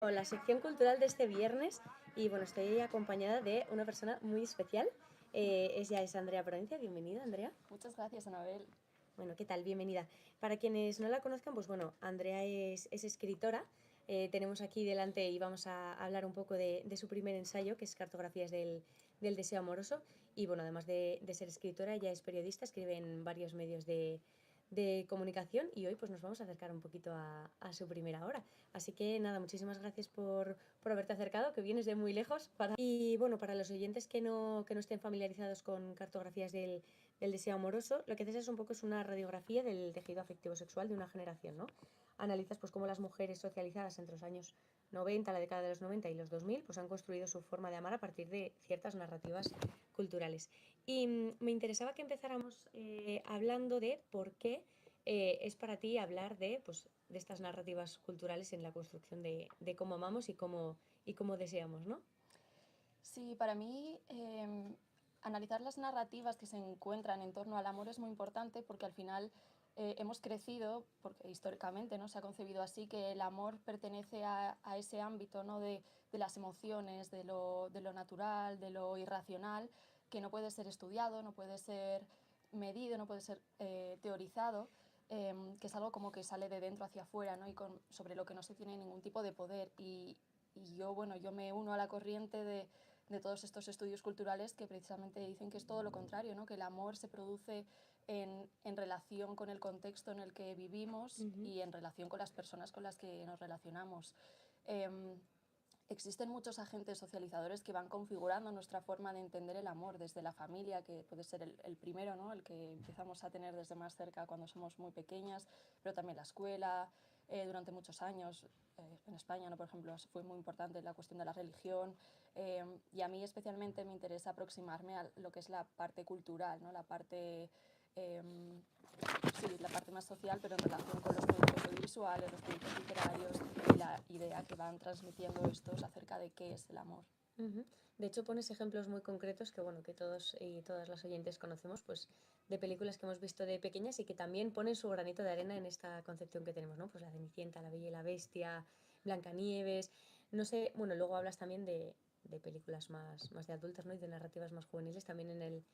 La sección cultural de este viernes y bueno, estoy acompañada de una persona muy especial. Ella es Andrea Provincia. Bienvenida, Andrea. Muchas gracias, Anabel. Bueno, ¿qué tal? Bienvenida. Para quienes no la conozcan, pues bueno, Andrea es escritora. Tenemos aquí delante y vamos a hablar un poco de su primer ensayo, que es Cartografías del deseo amoroso. Y bueno, además de ser escritora, ella es periodista, escribe en varios medios de comunicación y hoy pues nos vamos a acercar un poquito a su primera hora. Así que nada, muchísimas gracias por haberte acercado, que vienes de muy lejos. Y bueno, para los oyentes que no estén familiarizados con Cartografías del deseo amoroso, lo que haces es un poco es una radiografía del tejido afectivo sexual de una generación, ¿no? Analizas pues cómo las mujeres socializadas entre los años 90, la década de los 90 y los 2000, pues han construido su forma de amar a partir de ciertas narrativas culturales. Y me interesaba que empezáramos hablando de por qué es para ti hablar de estas narrativas culturales en la construcción de cómo amamos y cómo deseamos, ¿no? Sí, para mí analizar las narrativas que se encuentran en torno al amor es muy importante porque al final hemos crecido, porque históricamente ¿no? se ha concebido así, que el amor pertenece a ese ámbito ¿no? de las emociones, de lo natural, de lo irracional, que no puede ser estudiado, no puede ser medido, no puede ser teorizado. Que es algo como que sale de dentro hacia afuera, ¿no? Sobre lo que no se tiene ningún tipo de poder. Y yo, bueno, yo me uno a la corriente de todos estos estudios culturales que precisamente dicen que es todo lo contrario, ¿no? Que el amor se produce en relación con el contexto en el que vivimos Ujú. y en relación con las personas con las que nos relacionamos. Eh, Existen muchos agentes socializadores que van configurando nuestra forma de entender el amor, desde la familia, que puede ser el primero, ¿no? El que empezamos a tener desde más cerca cuando somos muy pequeñas, pero también la escuela, durante muchos años. En España, ¿no? Por ejemplo, fue muy importante la cuestión de la religión. Y a mí especialmente me interesa aproximarme a lo que es la parte cultural, ¿no? Eh, sí, la parte más social, pero en relación con los productos audiovisuales, los productos literarios y la idea que van transmitiendo estos acerca de qué es el amor. Ujú. De hecho, pones ejemplos muy concretos que, bueno, que todos y todas las oyentes conocemos, pues, de películas que hemos visto de pequeñas y que también ponen su granito de arena en esta concepción que tenemos, ¿no? Pues La Cenicienta, La Bella y la Bestia, Blancanieves, no sé, bueno, luego hablas también de películas más de adultas, ¿no? Y de narrativas más juveniles, también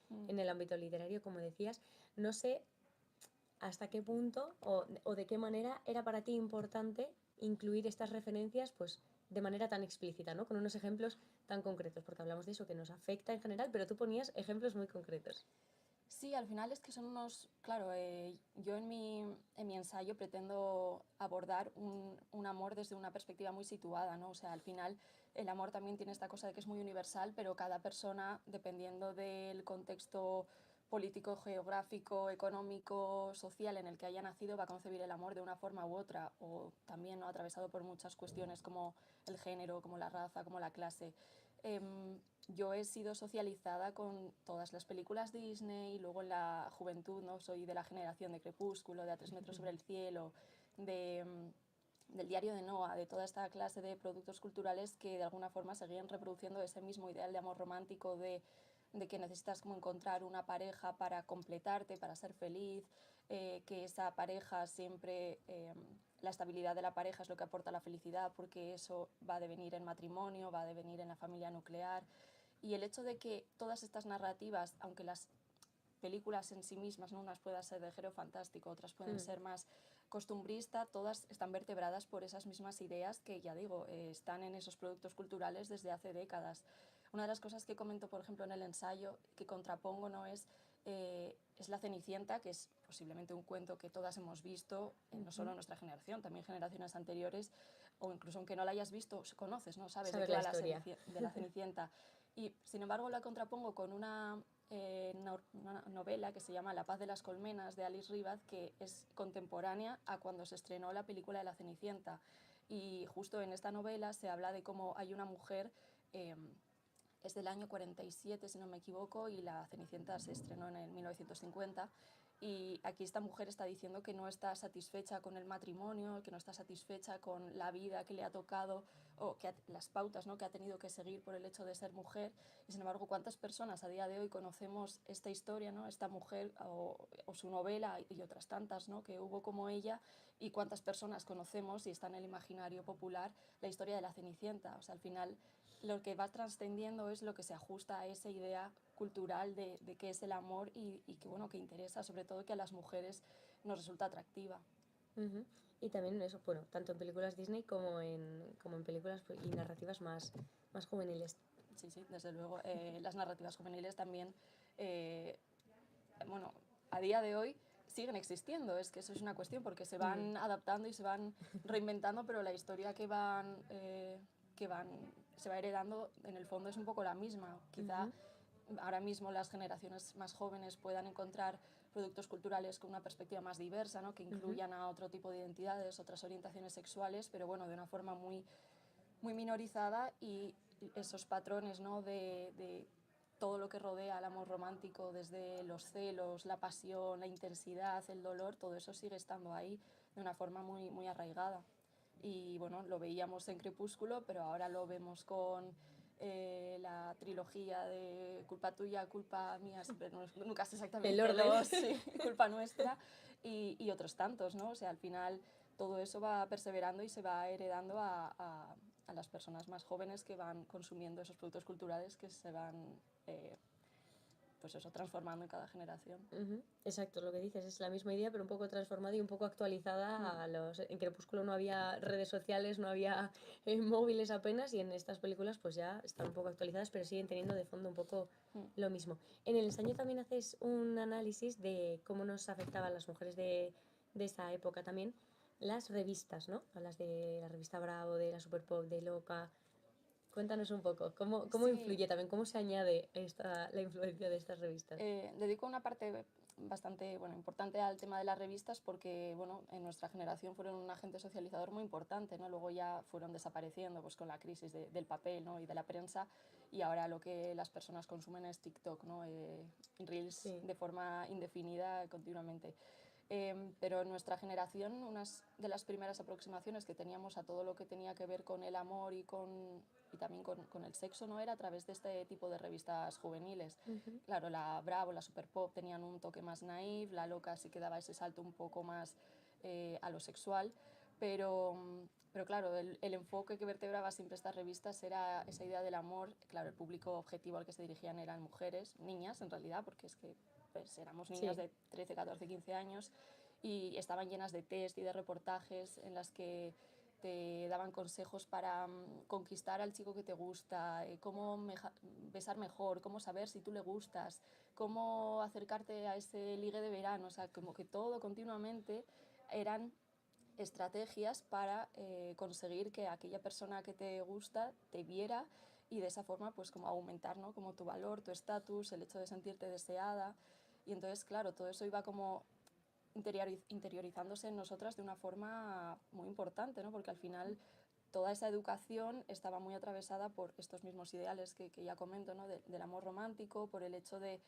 Mm. en el ámbito literario, como decías. No sé hasta qué punto o de qué manera era para ti importante incluir estas referencias pues de manera tan explícita, ¿no? Con unos ejemplos tan concretos, porque hablamos de eso que nos afecta en general, pero tú ponías ejemplos muy concretos. Sí, al final es que son unos, claro, yo en mi ensayo pretendo abordar un amor desde una perspectiva muy situada, ¿no? O sea, al final el amor también tiene esta cosa de que es muy universal, pero cada persona, dependiendo del contexto político, geográfico, económico, social en el que haya nacido, va a concebir el amor de una forma u otra, o también, ¿no? Atravesado por muchas cuestiones como el género, como la raza, como la clase. Yo he sido socializada con todas las películas Disney y luego en la juventud, ¿no? Soy de la generación de Crepúsculo, de A tres metros sobre el cielo, de, del diario de Noah, de toda esta clase de productos culturales que de alguna forma seguían reproduciendo ese mismo ideal de amor romántico, de que necesitas como encontrar una pareja para completarte, para ser feliz, que esa pareja siempre, la estabilidad de la pareja es lo que aporta la felicidad porque eso va a devenir en matrimonio, va a devenir en la familia nuclear. Y el hecho de que todas estas narrativas, aunque las películas en sí mismas, ¿no? Unas puedan ser de género fantástico, otras pueden Mm. ser más costumbrista, todas están vertebradas por esas mismas ideas que, ya digo, están en esos productos culturales desde hace décadas. Una de las cosas que comento, por ejemplo, en el ensayo, que contrapongo, no es La Cenicienta, que es posiblemente un cuento que todas hemos visto, no Ujú. solo nuestra generación, también generaciones anteriores, o incluso aunque no la hayas visto, conoces, ¿no? Sabes de Sabes qué la va historia. de la Cenicienta. Y sin embargo la contrapongo con una novela que se llama La paz de las colmenas de Alice Rivaz, que es contemporánea a cuando se estrenó la película de La Cenicienta. Y justo en esta novela se habla de cómo hay una mujer, eh, es del año 47 si no me equivoco, y La Cenicienta se estrenó en el 1950. Y aquí esta mujer está diciendo que no está satisfecha con el matrimonio, que no está satisfecha con la vida que le ha tocado o que las pautas, ¿no?, que ha tenido que seguir por el hecho de ser mujer. Y sin embargo, ¿cuántas personas a día de hoy conocemos esta historia, ¿no?, esta mujer o su novela y otras tantas, ¿no?, que hubo como ella? ¿Y cuántas personas conocemos y está en el imaginario popular la historia de la Cenicienta? O sea, al final lo que va trascendiendo es lo que se ajusta a esa idea cultural de qué es el amor y que, bueno, que interesa, sobre todo que a las mujeres nos resulta atractiva. Ujú. Y también eso, bueno, tanto en películas Disney como en películas y narrativas más juveniles. Sí, sí, desde luego. Las narrativas juveniles también, eh, bueno, a día de hoy siguen existiendo, es que eso es una cuestión, porque se Mm. van adaptando y se van reinventando, pero la historia que van, se va heredando en el fondo es un poco la misma. Quizá Ujú. ahora mismo las generaciones más jóvenes puedan encontrar productos culturales con una perspectiva más diversa, ¿no?, que Ujú. incluyan a otro tipo de identidades, otras orientaciones sexuales, pero bueno, de una forma muy minorizada, y esos patrones, ¿no?, de todo lo que rodea al amor romántico, desde los celos, la pasión, la intensidad, el dolor, todo eso sigue estando ahí de una forma muy arraigada. Y bueno, lo veíamos en Crepúsculo, pero ahora lo vemos con la trilogía de Culpa tuya, culpa mía, siempre nunca sé El exactamente orden. los, sí, culpa nuestra, y otros tantos, ¿no? O sea, al final todo eso va perseverando y se va heredando a las personas más jóvenes que van consumiendo esos productos culturales que se van, pues eso, transformando en cada generación. Ujú. Exacto, lo que dices es la misma idea, pero un poco transformada y un poco Mm. actualizada a los... En Crepúsculo no había redes sociales, no había móviles apenas, y en estas películas pues ya están un poco actualizadas, pero siguen teniendo de fondo un poco Mm. lo mismo. En el ensayo también haces un análisis de cómo nos afectaban las mujeres de esa época también las revistas, ¿no? Hablas de la revista Bravo, de la Super Pop, de Loca. Cuéntanos un poco, ¿cómo Sí, influye también, cómo se añade la influencia de estas revistas? dedico una parte bastante, bueno, importante al tema de las revistas porque, bueno, en nuestra generación fueron un agente socializador muy importante, ¿no? Luego ya fueron desapareciendo pues con la crisis del papel, ¿no?, y de la prensa, y ahora lo que las personas consumen es TikTok, ¿no? Reels Sí. de forma indefinida continuamente. Pero en nuestra generación, unas de las primeras aproximaciones que teníamos a todo lo que tenía que ver con el amor y también con el sexo, ¿no?, era a través de este tipo de revistas juveniles. Ujú. Claro, la Bravo, la Super Pop tenían un toque más naif, la Loca sí que daba ese salto un poco más a lo sexual, pero claro, el enfoque que vertebraba siempre estas revistas era esa idea del amor. Claro, el público objetivo al que se dirigían eran mujeres, niñas en realidad, porque es que pues, éramos niñas Sí. de 13, 14, 15 años, y estaban llenas de test y de reportajes en las que te daban consejos para conquistar al chico que te gusta, cómo besar mejor, cómo saber si tú le gustas, cómo acercarte a ese ligue de verano. O sea, como que todo continuamente eran estrategias para conseguir que aquella persona que te gusta te viera, y de esa forma pues como aumentar, ¿no?, como tu valor, tu estatus, el hecho de sentirte deseada. Y entonces, claro, todo eso iba como interiorizándose en nosotras de una forma muy importante, ¿no?, porque al final toda esa educación estaba muy atravesada por estos mismos ideales que ya comento, ¿no?, del amor romántico, por el hecho de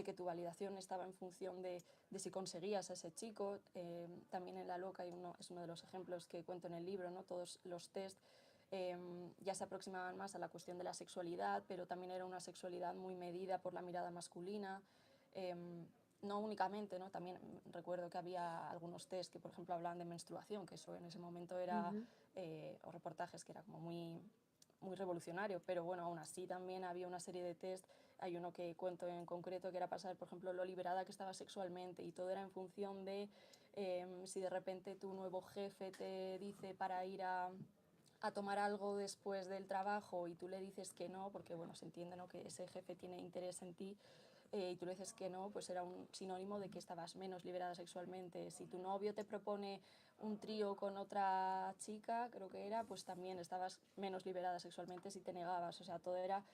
que tu validación estaba en función de si conseguías a ese chico. También en La Loca es uno de los ejemplos que cuento en el libro, ¿no?, todos los test ya se aproximaban más a la cuestión de la sexualidad, pero también era una sexualidad muy medida por la mirada masculina. No únicamente, ¿no? También recuerdo que había algunos test que, por ejemplo, hablaban de menstruación, que eso en ese momento era, Ujú. o reportajes que era como muy revolucionario, pero bueno, aún así también había una serie de test. Hay uno que cuento en concreto que era para saber, por ejemplo, lo liberada que estaba sexualmente, y todo era en función de si de repente tu nuevo jefe te dice para ir a tomar algo después del trabajo y tú le dices que no, porque bueno, se entiende, ¿no?, que ese jefe tiene interés en ti, y tú le dices que no, pues era un sinónimo de que estabas menos liberada sexualmente. Si tu novio te propone un trío con otra chica, creo que era, pues también estabas menos liberada sexualmente si te negabas. O sea, todo era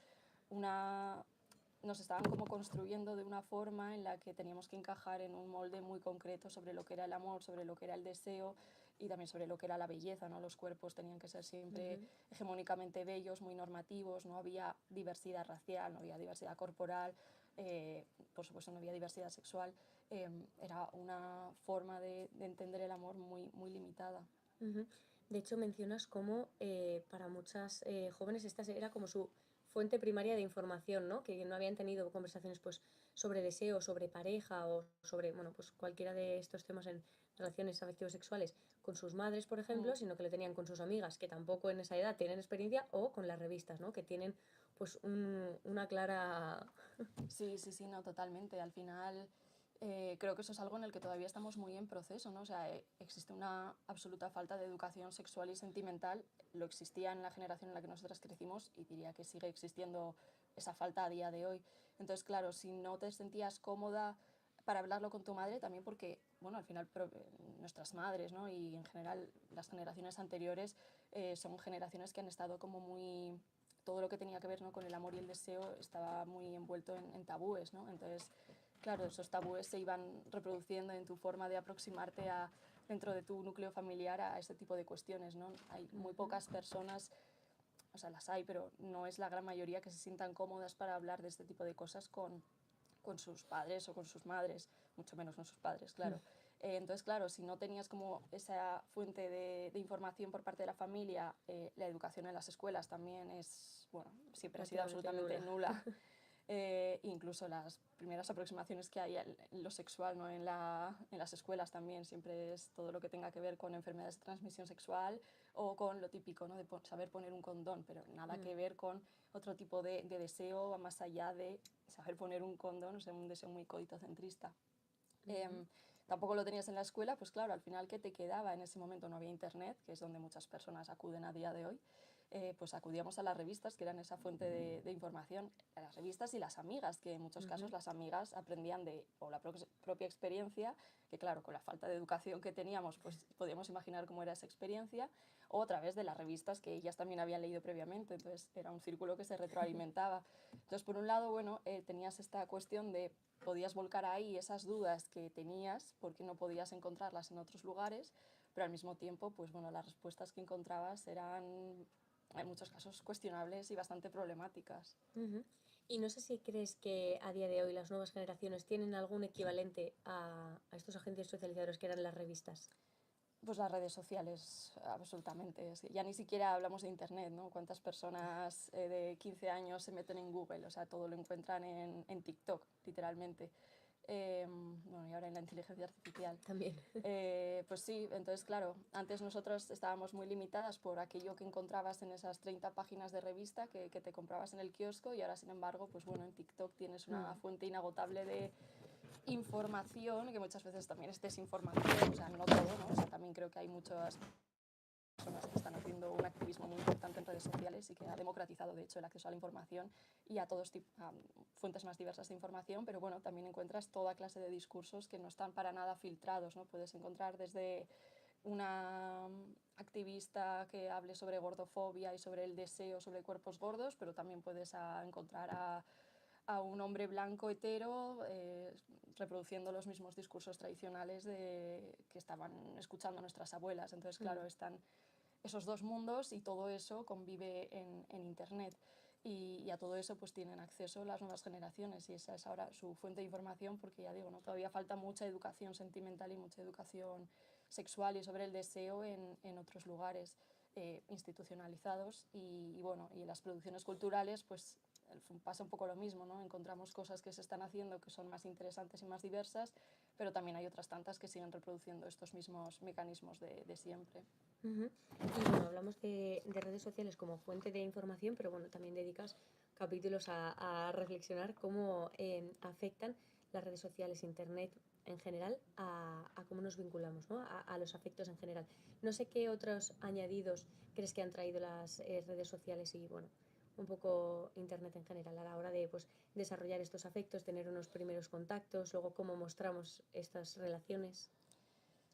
una... Nos estaban como construyendo de una forma en la que teníamos que encajar en un molde muy concreto sobre lo que era el amor, sobre lo que era el deseo, y también sobre lo que era la belleza, ¿no? Los cuerpos tenían que ser siempre Ujú. hegemónicamente bellos, muy normativos, no había diversidad racial, no había diversidad corporal, por supuesto no había diversidad sexual. Era una forma de entender el amor muy limitada. Ujú. De hecho, mencionas cómo para muchas jóvenes esta era como su fuente primaria de información, ¿no? Que no habían tenido conversaciones pues, sobre deseo, sobre pareja o sobre bueno, pues, cualquiera de estos temas en relaciones afectivos sexuales con sus madres, por Mm. ejemplo, sino que lo tenían con sus amigas, que tampoco en esa edad tienen experiencia, o con las revistas, ¿no? Que tienen pues una clara... Sí, sí, sí, no, totalmente. Al final creo que eso es algo en el que todavía estamos muy en proceso, ¿no? O sea, existe una absoluta falta de educación sexual y sentimental. Lo existía en la generación en la que nosotras crecimos y diría que sigue existiendo esa falta a día de hoy. Entonces, claro, si no te sentías cómoda para hablarlo con tu madre, también porque, bueno, al final nuestras madres, ¿no? Y en general las generaciones anteriores son generaciones que han estado como muy todo lo que tenía que ver, ¿no?, con el amor y el deseo estaba muy envuelto en tabúes, ¿no? Entonces, claro, esos tabúes se iban reproduciendo en tu forma de aproximarte a, dentro de tu núcleo familiar a ese tipo de cuestiones, ¿no? Hay muy Ujú. pocas personas, o sea, las hay, pero no es la gran mayoría que se sientan cómodas para hablar de este tipo de cosas con sus padres o con sus madres, mucho menos con sus padres, claro. Entonces, claro, si no tenías como esa fuente de información por parte de la familia, la educación en las escuelas también es, bueno, siempre ha sido Prácticamente absolutamente nula. nula. Incluso las primeras aproximaciones que hay en lo sexual, ¿no? En las escuelas también siempre es todo lo que tenga que ver con enfermedades de transmisión sexual o con lo típico, ¿no?, de saber poner un condón, pero nada Mm, que ver con otro tipo de deseo más allá de saber poner un condón, o sea, un deseo muy coitocentrista. ujú. Em, Tampoco lo tenías en la escuela, pues claro, al final, ¿qué te quedaba? En ese momento no había internet, que es donde muchas personas acuden a día de hoy. Pues acudíamos a las revistas, que eran esa fuente de información, a las revistas y las amigas, que en muchos casos Ujú. las amigas aprendían de o la propia experiencia, que claro, con la falta de educación que teníamos, pues podíamos imaginar cómo era esa experiencia, o a través de las revistas que ellas también habían leído previamente, entonces era un círculo que se retroalimentaba. Entonces, por un lado, bueno, tenías esta cuestión de podías volcar ahí esas dudas que tenías porque no podías encontrarlas en otros lugares, pero al mismo tiempo, pues bueno, las respuestas que encontrabas eran en muchos casos cuestionables y bastante problemáticas. Ujú. Y no sé si crees que a día de hoy las nuevas generaciones tienen algún equivalente a estos agentes socializadores que eran las revistas. Pues las redes sociales, absolutamente. Es que ya ni siquiera hablamos de Internet, ¿no? ¿Cuántas personas de 15 años se meten en Google? O sea, todo lo encuentran en TikTok, literalmente. Bueno, y ahora en la inteligencia artificial. También. Pues sí, entonces claro, antes nosotros estábamos muy limitadas por aquello que encontrabas en esas 30 páginas de revista que te comprabas en el kiosco y ahora sin embargo, pues bueno, en TikTok tienes una Mm, fuente inagotable de información, que muchas veces también es desinformación, o sea, no todo, ¿no? O sea, también creo que hay muchas personas que están haciendo un activismo muy importante en redes sociales y que ha democratizado, de hecho, el acceso a la información y a todas fuentes más diversas de información, pero bueno, también encuentras toda clase de discursos que no están para nada filtrados, ¿no? Puedes encontrar desde una activista que hable sobre gordofobia y sobre el deseo sobre cuerpos gordos, pero también puedes encontrar a un hombre blanco hetero reproduciendo los mismos discursos tradicionales que estaban escuchando nuestras abuelas. Entonces, mm, claro, están esos dos mundos y todo eso convive en Internet. Y a todo eso pues tienen acceso las nuevas generaciones y esa es ahora su fuente de información porque ya digo, ¿no? Todavía falta mucha educación sentimental y mucha educación sexual y sobre el deseo en otros lugares institucionalizados y bueno, y en las producciones culturales pues pasa un poco lo mismo, ¿no? Encontramos cosas que se están haciendo que son más interesantes y más diversas, pero también hay otras tantas que siguen reproduciendo estos mismos mecanismos de siempre. ujú. Y bueno, hablamos de redes sociales como fuente de información, pero bueno, también dedicas capítulos a reflexionar cómo afectan las redes sociales, internet en general, a cómo nos vinculamos, ¿no? A los afectos en general. No sé qué otros añadidos crees que han traído las redes sociales y bueno, un poco internet en general a la hora de pues, desarrollar estos afectos, tener unos primeros contactos, luego cómo mostramos estas relaciones.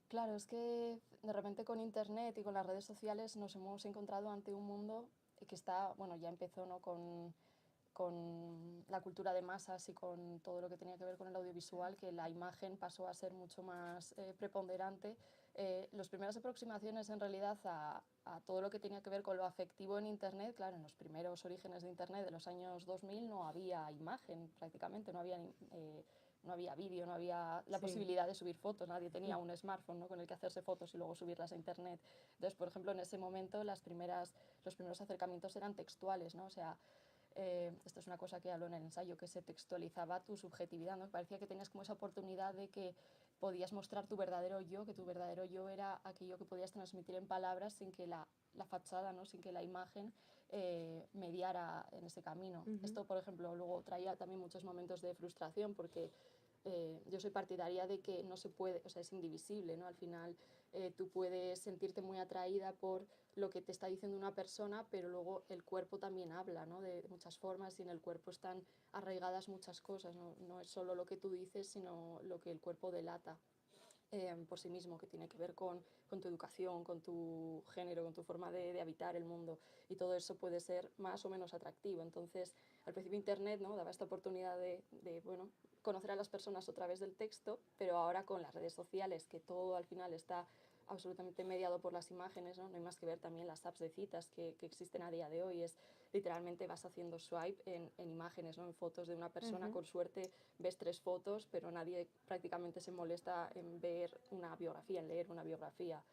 Claro, es que de repente con Internet y con las redes sociales nos hemos encontrado ante un mundo que está, bueno, ya empezó, ¿no? Con la cultura de masas y con todo lo que tenía que ver con el audiovisual, que la imagen pasó a ser mucho más preponderante. Las primeras aproximaciones en realidad a todo lo que tenía que ver con lo afectivo en Internet, claro, en los primeros orígenes de Internet de los años 2000 no había imagen prácticamente, no había no había vídeo, no había la Sí. posibilidad de subir fotos, nadie tenía un smartphone, ¿no?, con el que hacerse fotos y luego subirlas a internet. Entonces, por ejemplo, en ese momento los primeros acercamientos eran textuales, ¿no? O sea, esto es una cosa que hablo en el ensayo, que se textualizaba tu subjetividad, ¿no? Parecía que tenías como esa oportunidad de que podías mostrar tu verdadero yo, que tu verdadero yo era aquello que podías transmitir en palabras sin que la fachada, ¿no?, sin que la imagen mediara en ese camino. Esto, por ejemplo, luego traía también muchos momentos de frustración porque yo soy partidaria de que no se puede, o sea, es indivisible, ¿no? Al final tú puedes sentirte muy atraída por lo que te está diciendo una persona, pero luego el cuerpo también habla, ¿no?, de muchas formas, y en el cuerpo están arraigadas muchas cosas, ¿no? No es solo lo que tú dices, sino lo que el cuerpo delata por sí mismo, que tiene que ver con tu educación, con tu género, con tu forma de habitar el mundo, y todo eso puede ser más o menos atractivo. Entonces, al principio Internet, ¿no?, daba esta oportunidad bueno, conocer a las personas a través del texto, pero ahora con las redes sociales, que todo al final está absolutamente mediado por las imágenes, ¿no? No hay más que ver también las apps de citas que existen a día de hoy. Es literalmente vas haciendo swipe en imágenes, ¿no?, en fotos de una persona. Con suerte ves 3 fotos, pero nadie prácticamente se molesta en ver una biografía, en leer una biografía.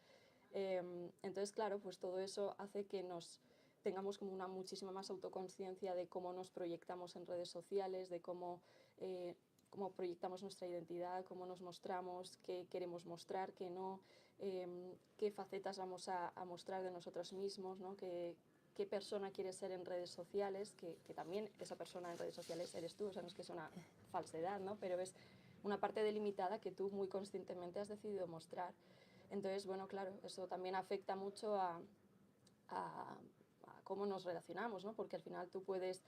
Entonces, claro, pues todo eso hace que nos tengamos como una muchísima más autoconciencia de cómo nos proyectamos en redes sociales, de cómo proyectamos nuestra identidad, cómo nos mostramos, qué queremos mostrar, qué no, qué facetas vamos a mostrar de nosotros mismos, ¿no?, qué persona quieres ser en redes sociales, que también esa persona en redes sociales eres tú, o sea, no es que es una falsedad, ¿no?, pero es una parte delimitada que tú muy conscientemente has decidido mostrar. Entonces, bueno, claro, eso también afecta mucho a cómo nos relacionamos, ¿no?, porque al final tú puedes,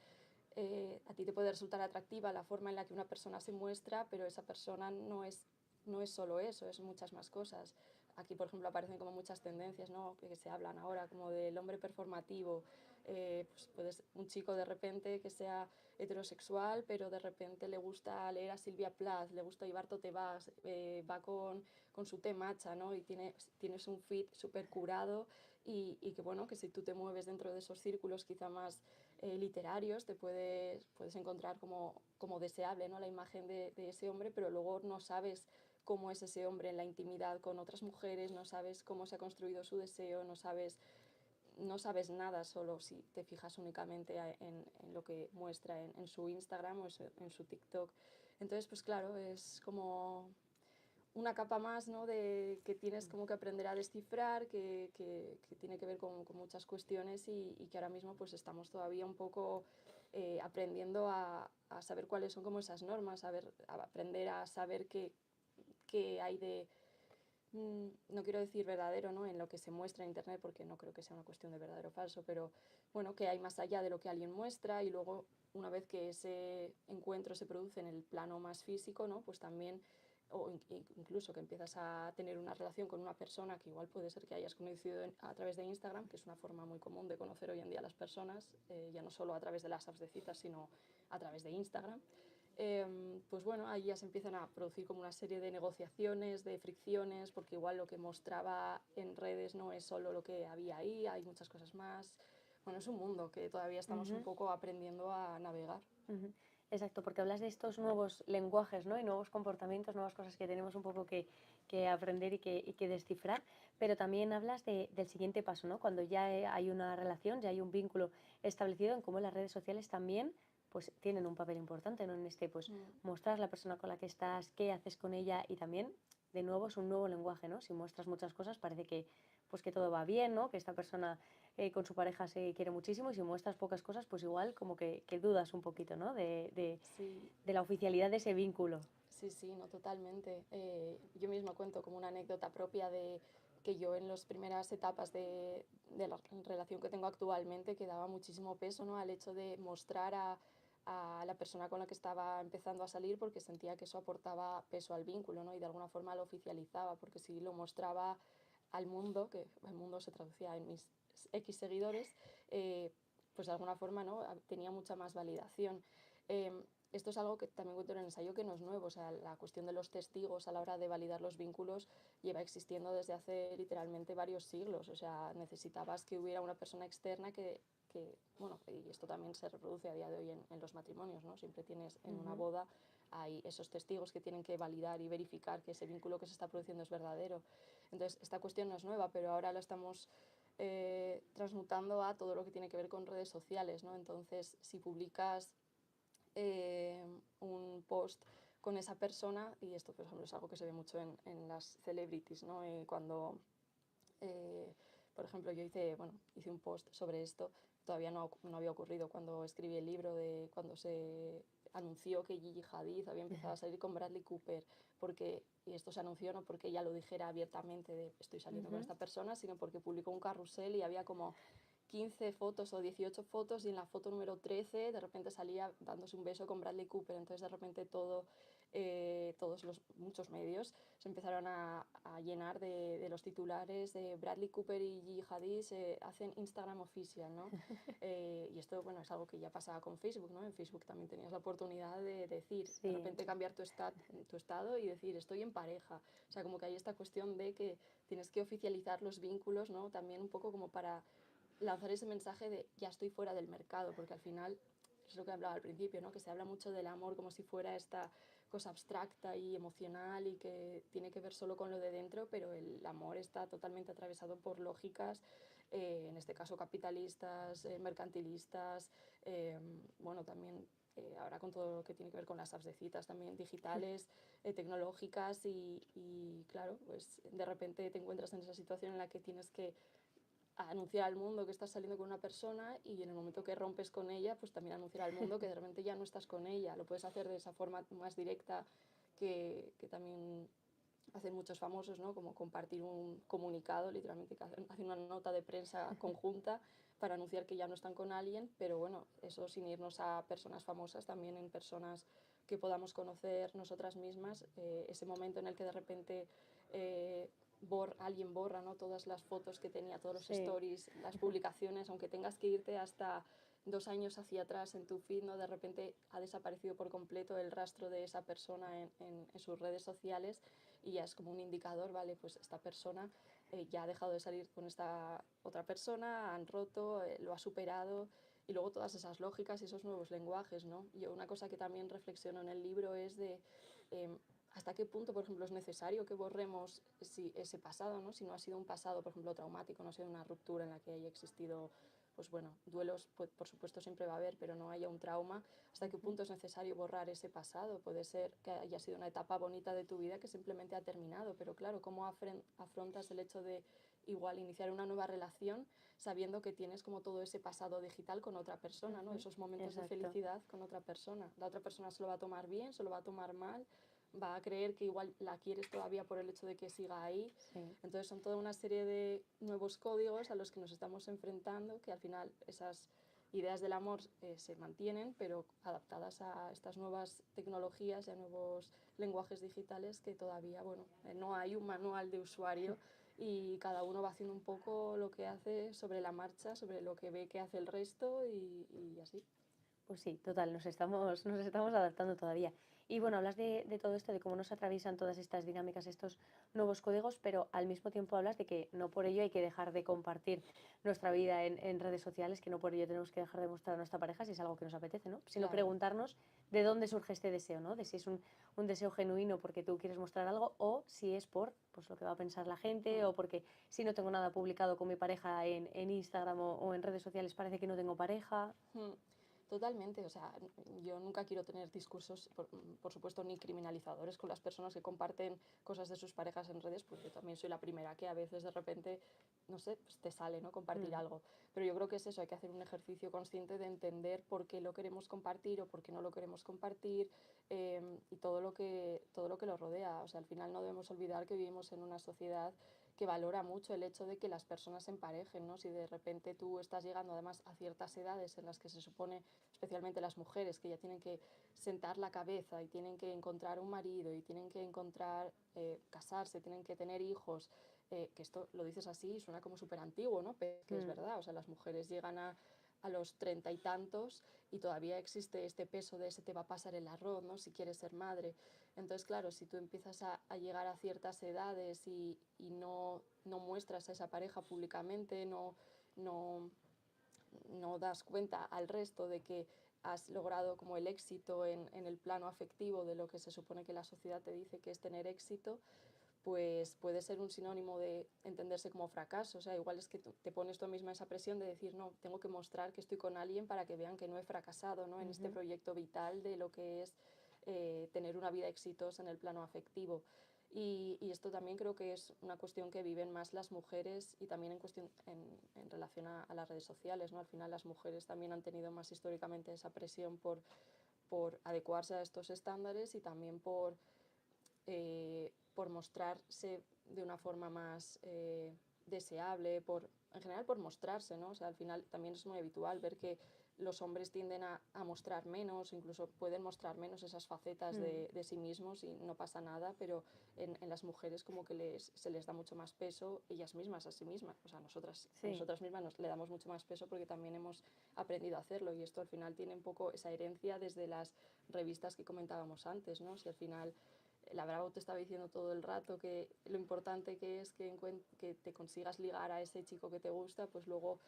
a ti te puede resultar atractiva la forma en la que una persona se muestra, pero esa persona no es solo eso, es muchas más cosas. Aquí, por ejemplo, aparecen como muchas tendencias, ¿no?, que se hablan ahora, como del hombre performativo. Pues puedes un chico de repente que sea heterosexual, pero de repente le gusta leer a Silvia Plath, le gusta llevar tote bags, va con su té matcha, ¿no?, y tienes un feed súper curado, y que, bueno, que si tú te mueves dentro de esos círculos quizá más literarios, te puedes encontrar como deseable, ¿no?, la imagen de ese hombre, pero luego no sabes cómo es ese hombre en la intimidad con otras mujeres, no sabes cómo se ha construido su deseo, no sabes nada solo si te fijas únicamente en lo que muestra en su Instagram o en su TikTok. Entonces, pues claro, es como una capa más, ¿no?, que tienes como que aprender a descifrar, que tiene que ver con muchas cuestiones, y que ahora mismo pues estamos todavía un poco aprendiendo a saber cuáles son como esas normas, a aprender a saber qué hay de, no quiero decir verdadero, ¿no?, en lo que se muestra en Internet, porque no creo que sea una cuestión de verdadero o falso, pero bueno, que hay más allá de lo que alguien muestra, y luego una vez que ese encuentro se produce en el plano más físico, ¿no?, pues también, o incluso que empiezas a tener una relación con una persona que igual puede ser que hayas conocido a través de Instagram, que es una forma muy común de conocer hoy en día a las personas, ya no solo a través de las apps de citas, sino a través de Instagram. Pues bueno, ahí ya se empiezan a producir como una serie de negociaciones, de fricciones, porque igual lo que mostraba en redes no es solo lo que había ahí, hay muchas cosas más. Bueno, es un mundo que todavía estamos un poco aprendiendo a navegar. Exacto, porque hablas de estos nuevos lenguajes, ¿no?, y nuevos comportamientos, nuevas cosas que tenemos un poco que aprender y que descifrar, pero también hablas del siguiente paso, ¿no?, cuando ya hay una relación, ya hay un vínculo establecido, en cómo las redes sociales también pues tienen un papel importante, ¿no?, en este pues mostrar la persona con la que estás, qué haces con ella, y también de nuevo es un nuevo lenguaje, ¿no? Si muestras muchas cosas parece que pues que todo va bien, ¿no?, que esta persona con su pareja se quiere muchísimo, y si muestras pocas cosas pues igual como que dudas un poquito, ¿no?, Sí, de la oficialidad de ese vínculo. sí, sí, no, totalmente. Yo misma cuento como una anécdota propia de que yo en las primeras etapas de la relación que tengo actualmente, que daba muchísimo peso, ¿no?, al hecho de mostrar a la persona con la que estaba empezando a salir, porque sentía que eso aportaba peso al vínculo, ¿no?, y de alguna forma lo oficializaba, porque si lo mostraba al mundo, que el mundo se traducía en mis X seguidores, pues de alguna forma, ¿no?, tenía mucha más validación. Esto es algo que también cuento en el ensayo, que no es nuevo, o sea, la cuestión de los testigos a la hora de validar los vínculos lleva existiendo desde hace literalmente varios siglos, o sea, necesitabas que hubiera una persona externa que que, bueno, y esto también se reproduce a día de hoy en los matrimonios, ¿no? Siempre tienes en una boda, hay esos testigos que tienen que validar y verificar que ese vínculo que se está produciendo es verdadero. Entonces, esta cuestión no es nueva, pero ahora la estamos transmutando a todo lo que tiene que ver con redes sociales, ¿no? Entonces, si publicas un post con esa persona, y esto por ejemplo es algo que se ve mucho en las celebrities, ¿no? Cuando, eh, por ejemplo, yo hice un post sobre esto, todavía no había ocurrido cuando escribí el libro, cuando se anunció que Gigi Hadid había empezado a salir con Bradley Cooper, y esto se anunció no porque ella lo dijera abiertamente de estoy saliendo con esta persona, sino porque publicó un carrusel y había como 15 fotos o 18 fotos y en la foto número 13 de repente salía dándose un beso con Bradley Cooper. Entonces de repente muchos medios se empezaron a llenar de los titulares de Bradley Cooper y Gigi Hadid hacen Instagram oficial, ¿no? Y esto, bueno, es algo que ya pasaba con Facebook, ¿no? En Facebook también tenías la oportunidad de decir, de repente cambiar tu estado y decir estoy en pareja. O sea, como que hay esta cuestión de que tienes que oficializar los vínculos, ¿no? También un poco como para lanzar ese mensaje de ya estoy fuera del mercado, porque al final es lo que hablaba al principio, ¿no? Que se habla mucho del amor como si fuera esta cosa abstracta y emocional y que tiene que ver solo con lo de dentro, pero el amor está totalmente atravesado por lógicas, en este caso capitalistas, mercantilistas, bueno, también ahora con todo lo que tiene que ver con las apps de citas también digitales, tecnológicas y claro, pues de repente te encuentras en esa situación en la que tienes que anunciar al mundo que estás saliendo con una persona y en el momento que rompes con ella, pues también anunciar al mundo que de repente ya no estás con ella. Lo puedes hacer de esa forma más directa que también hacen muchos famosos, ¿no? Como compartir un comunicado, literalmente, que hacen una nota de prensa conjunta para anunciar que ya no están con alguien, pero bueno, eso sin irnos a personas famosas, también en personas que podamos conocer nosotras mismas, ese momento en el que de repente alguien borra, ¿no? Todas las fotos que tenía, todos los stories, las publicaciones, aunque tengas que irte hasta 2 años hacia atrás en tu feed, ¿no? De repente ha desaparecido por completo el rastro de esa persona en sus redes sociales y ya es como un indicador, ¿vale? Pues esta persona ya ha dejado de salir con esta otra persona, han roto, lo ha superado y luego todas esas lógicas y esos nuevos lenguajes, ¿no? Yo una cosa que también reflexiono en el libro es de hasta qué punto, por ejemplo, es necesario que borremos ese pasado, ¿no? Si no ha sido un pasado, por ejemplo, traumático, no ha sido una ruptura en la que haya existido, pues bueno, duelos, pues, por supuesto siempre va a haber, pero no haya un trauma, hasta qué punto es necesario borrar ese pasado. Puede ser que haya sido una etapa bonita de tu vida que simplemente ha terminado, pero claro, ¿cómo afrontas el hecho de igual iniciar una nueva relación sabiendo que tienes como todo ese pasado digital con otra persona, ¿no? Esos momentos de felicidad con otra persona. La otra persona se lo va a tomar bien, se lo va a tomar mal, va a creer que igual la quieres todavía por el hecho de que siga ahí. Entonces son toda una serie de nuevos códigos a los que nos estamos enfrentando, que al final esas ideas del amor se mantienen, pero adaptadas a estas nuevas tecnologías y a nuevos lenguajes digitales que todavía, bueno, no hay un manual de usuario y cada uno va haciendo un poco lo que hace sobre la marcha, sobre lo que ve que hace el resto y así. Pues sí, total, nos estamos adaptando todavía. Y bueno, hablas de todo esto, de cómo nos atraviesan todas estas dinámicas, estos nuevos códigos, pero al mismo tiempo hablas de que no por ello hay que dejar de compartir nuestra vida en redes sociales, que no por ello tenemos que dejar de mostrar a nuestra pareja si es algo que nos apetece, ¿no? Sino Claro. preguntarnos de dónde surge este deseo, ¿no? De si es un deseo genuino porque tú quieres mostrar algo o si es por pues, lo que va a pensar la gente o porque si no tengo nada publicado con mi pareja en Instagram o en redes sociales parece que no tengo pareja. Totalmente, o sea, yo nunca quiero tener discursos, por supuesto, ni criminalizadores con las personas que comparten cosas de sus parejas en redes, porque también soy la primera que a veces de repente, no sé, pues te sale, ¿no? Compartir algo. Pero yo creo que es eso, hay que hacer un ejercicio consciente de entender por qué lo queremos compartir o por qué no lo queremos compartir y todo lo que lo rodea. O sea, al final no debemos olvidar que vivimos en una sociedad que valora mucho el hecho de que las personas se emparejen, ¿no? Si de repente tú estás llegando además a ciertas edades en las que se supone, especialmente las mujeres, que ya tienen que sentar la cabeza y tienen que encontrar un marido y tienen que encontrar, casarse, tienen que tener hijos, que esto lo dices así y suena como súper antiguo, ¿no? Pero que es verdad, o sea, las mujeres llegan a los 30 y tantos y todavía existe este peso de se te va a pasar el arroz, ¿no? Si quieres ser madre. Entonces, claro, si tú empiezas a llegar a ciertas edades y no muestras a esa pareja públicamente, no no das cuenta al resto de que has logrado como el éxito en el plano afectivo de lo que se supone que la sociedad te dice que es tener éxito, pues puede ser un sinónimo de entenderse como fracaso. O sea, igual es que te pones tú misma esa presión de decir, no, tengo que mostrar que estoy con alguien para que vean que no he fracasado, ¿no? En este Ujú. proyecto vital de lo que es tener una vida exitosa en el plano afectivo. Y esto también creo que es una cuestión que viven más las mujeres y también en relación a las redes sociales, ¿no? Al final las mujeres también han tenido más históricamente esa presión por adecuarse a estos estándares y también por mostrarse de una forma más deseable, en general por mostrarse, ¿no? O sea, al final también es muy habitual ver que los hombres tienden a mostrar menos, incluso pueden mostrar menos esas facetas Mm. de sí mismos y no pasa nada, pero en las mujeres como que se les da mucho más peso ellas mismas a sí mismas, o sea, a Sí. nosotras mismas le damos mucho más peso porque también hemos aprendido a hacerlo y esto al final tiene un poco esa herencia desde las revistas que comentábamos antes, ¿no? Si al final la Bravo te estaba diciendo todo el rato que lo importante que es que te consigas ligar a ese chico que te gusta, pues luego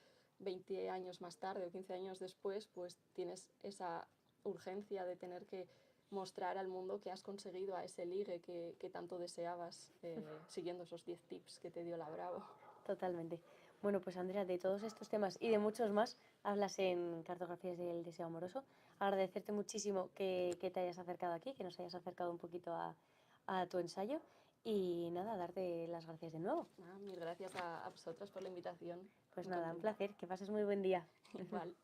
20 años más tarde o 15 años después, pues tienes esa urgencia de tener que mostrar al mundo que has conseguido a ese ligue que tanto deseabas siguiendo esos 10 tips que te dio la Bravo. Totalmente. Bueno, pues Andrea, de todos estos temas y de muchos más hablas en Cartografías del Deseo Amoroso. Agradecerte muchísimo que te hayas acercado aquí, que nos hayas acercado un poquito a tu ensayo y nada, darte las gracias de nuevo. Mil gracias a vosotras por la invitación. Pues Muy nada, un contenta. placer, que pases muy buen día. Igual.